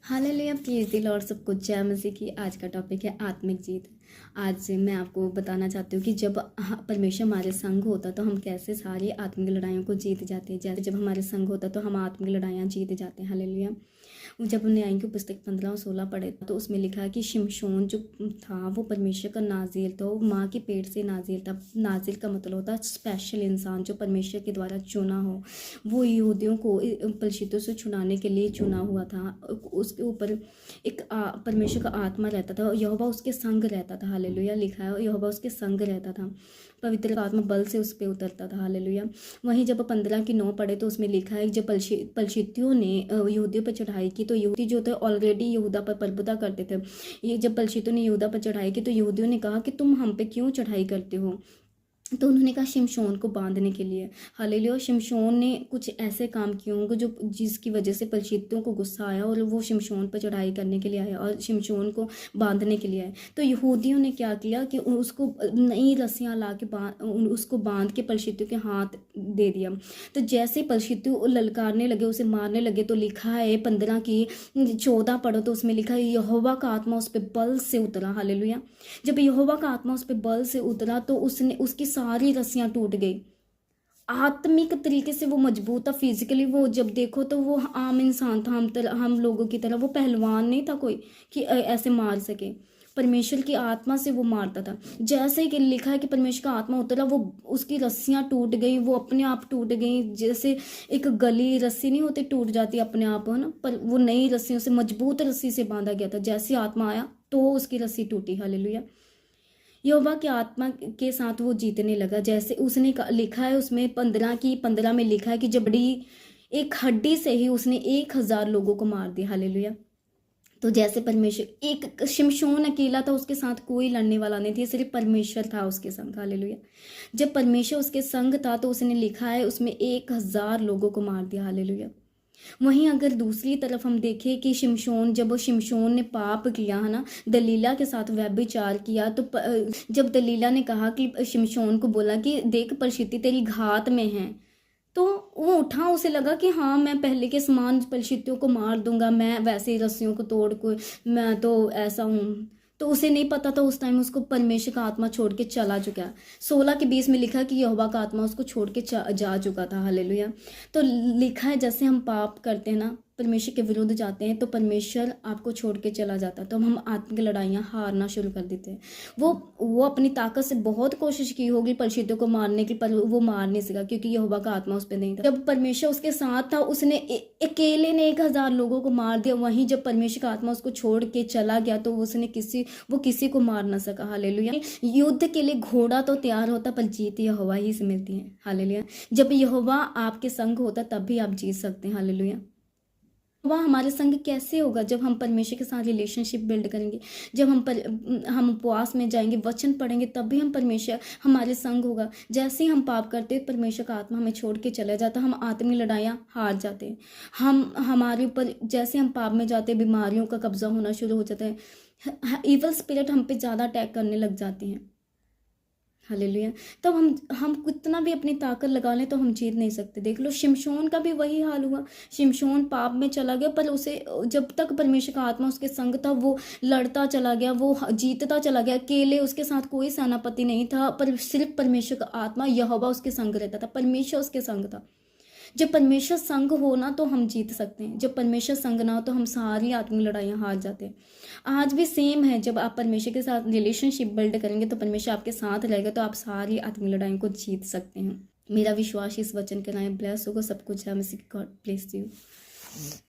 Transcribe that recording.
Hallelujah, praise the Lord, सब कुछ जय मसीह की। आज का टॉपिक है आत्मिक जीत। आज मैं आपको बताना चाहती हूँ कि जब परमेश्वर हमारे संग होता तो हम कैसे सारी आत्मिक लड़ाइयों को जीत जाते हैं। जैसे जब हमारे संग होता तो हम आत्मिक लड़ाइयाँ जीत जाते हैं। हालेलुया। जब हमने न्याय की पुस्तक 15 और 16 पढ़े तो उसमें लिखा है कि शिमशोन जो था वो परमेश्वर का नाज़ीर था, वो माँ के पेट से नाज़ीर था। नाज़ीर का मतलब होता है स्पेशल इंसान जो परमेश्वर के द्वारा चुना हो। वो यहूदियों को पलिश्तियों से छुड़ाने के लिए चुना हुआ था। उसके ऊपर एक परमेश्वर का आत्मा रहता था, यहोवा उसके संग रहता था। हालेलुया। लिखा है यहोवा उसके संग रहता था, पवित्र आत्मा बल से उस पर उतरता था। हालेलुया। वहीं जब 15 की 9 पढ़े तो उसमें लिखा है जब पलिश्तियों ने यहूदियों पर चढ़ाई की तो यहूदी जो थे ऑलरेडी यहूदा पर प्रभुता करते थे। ये जब पलिश्तियों ने यहूदा पर चढ़ाई की तो यहूदियों ने कहा कि तुम हम पे क्यों चढ़ाई करते हो। तो उन्होंने कहा शिमशोन को बांधने के लिए। हालेलुया। शिमशोन ने कुछ ऐसे काम किए होंगे जो जिसकी वजह से पलिश्तियों को गुस्सा आया और वो शिमशोन पर चढ़ाई करने के लिए आया और शिमशोन को बांधने के लिए आए। तो यहूदियों ने क्या किया कि उसको नई रस्सियाँ ला के उसको बांध के पलिश्तियों के हाथ दे दिया। तो जैसे पलिश्तियों ललकारने लगे, उसे मारने लगे, तो लिखा है 15 की 14 पढ़ो तो उसमें लिखा है यहोवा का आत्मा उस पर बल से उतरा। हालेलुया। जब यहोवा का आत्मा उस पर बल से उतरा तो उसने उसकी सारी रस्सियां टूट गई। आत्मिक तरीके से वो मजबूत था। फिजिकली वो जब देखो तो वो आम इंसान था, हम लोगों की तरह। वो पहलवान नहीं था कोई कि ऐसे मार सके। परमेश्वर की आत्मा से वो मारता था। जैसे ही कि लिखा है कि परमेश्वर का आत्मा उतरा, वो उसकी रस्सियां टूट गई, वो अपने आप टूट गई। जैसे एक गली रस्सी नहीं होती, टूट जाती अपने आप, है ना, पर वो नई रस्सियों से, मजबूत रस्सी से बांधा गया था। जैसे आत्मा आया तो उसकी रस्सी टूटी। हालेलुया। यहोवा की आत्मा के साथ वो जीतने लगा। जैसे उसने लिखा है उसमें 15 की 15 में लिखा है कि जब बड़ी एक हड्डी से ही उसने 1000 लोगों को मार दिया। हालेलुया। तो जैसे परमेश्वर, एक शिमशोन अकेला था, उसके साथ कोई लड़ने वाला नहीं था, सिर्फ परमेश्वर था उसके संग। हालेलुया। जब परमेश्वर उसके संग था तो उसने लिखा है उसमें 1000 लोगों को मार दिया। हालेलुया। वहीं अगर दूसरी तरफ हम देखें कि शिमशोन ने पाप किया, है ना, दलीला के साथ व्यभिचार किया, तो जब दलीला ने कहा कि शिमशोन को बोला कि देख पलिश्ती तेरी घात में है, तो वो उठा, उसे लगा कि हाँ मैं पहले के समान पलिश्तियों को मार दूंगा, मैं वैसे ही रस्सियों को तोड़ को, मैं तो ऐसा हूँ। तो उसे नहीं पता था उस टाइम उसको परमेश्वर का आत्मा छोड़ के चला चुका है। 16 के 20 में लिखा कि यहोवा का आत्मा उसको छोड़ के जा चुका था। हालेलुया। तो लिखा है जैसे हम पाप करते हैं ना, परमेश्वर के विरुद्ध जाते हैं, तो परमेश्वर आपको छोड़ के चला जाता है, तो हम आत्मिक लड़ाइयाँ हारना शुरू कर देते हैं। वो अपनी ताकत से बहुत कोशिश की होगी पलिश्तियों को मारने की, पर वो मार नहीं सका क्योंकि यहोवा का आत्मा उस पर नहीं था। जब परमेश्वर उसके साथ था उसने अकेले ने 1000 लोगों को मार दिया। वहीं जब परमेश्वर का आत्मा उसको छोड़ के चला गया तो वो किसी को मार ना सका। हालेलुया। युद्ध के लिए घोड़ा तो तैयार होता पर जीत यहोवा ही से मिलती है। हालेलुया। जब यहोवा आपके संग होता तब भी आप जीत सकते हैं। हालेलुया। वह हमारे संग कैसे होगा? जब हम परमेश्वर के साथ रिलेशनशिप बिल्ड करेंगे, जब हम उपवास में जाएंगे, वचन पढ़ेंगे, तब भी हम परमेश्वर हमारे संग होगा। जैसे ही हम पाप करते हैं परमेश्वर का आत्मा हमें छोड़ के चला जाता, हम आत्मिक लड़ाइयाँ हार जाते हैं। हमारे ऊपर जैसे हम पाप में जाते हैं बीमारियों का कब्जा होना शुरू हो जाता है, इवल स्पिरिट हम पे ज़्यादा अटैक करने लग जाते हैं। हालेलुया। तब हम कितना भी अपनी ताकत लगा लें तो हम जीत नहीं सकते। देख लो शिमशोन का भी वही हाल हुआ। शिमशोन पाप में चला गया, पर उसे जब तक परमेश्वर का आत्मा उसके संग था वो लड़ता चला गया, वो जीतता चला गया। अकेले उसके साथ कोई सेनापति नहीं था, पर सिर्फ परमेश्वर का आत्मा यहोवा उसके संग रहता था, परमेश्वर उसके संग था। जब परमेश्वर संग हो ना तो हम जीत सकते हैं, जब परमेश्वर संग ना हो तो हम सारी आत्मिक लड़ाइयाँ हार जाते हैं। आज भी सेम है, जब आप परमेश्वर के साथ रिलेशनशिप बिल्ड करेंगे तो परमेश्वर आपके साथ रहेगा, तो आप सारी आत्मिक लड़ाइयों को जीत सकते हैं। मेरा विश्वास इस वचन के नाम ब्लेस होगा। सब कुछ है। मैं गॉड ब्लेस यू।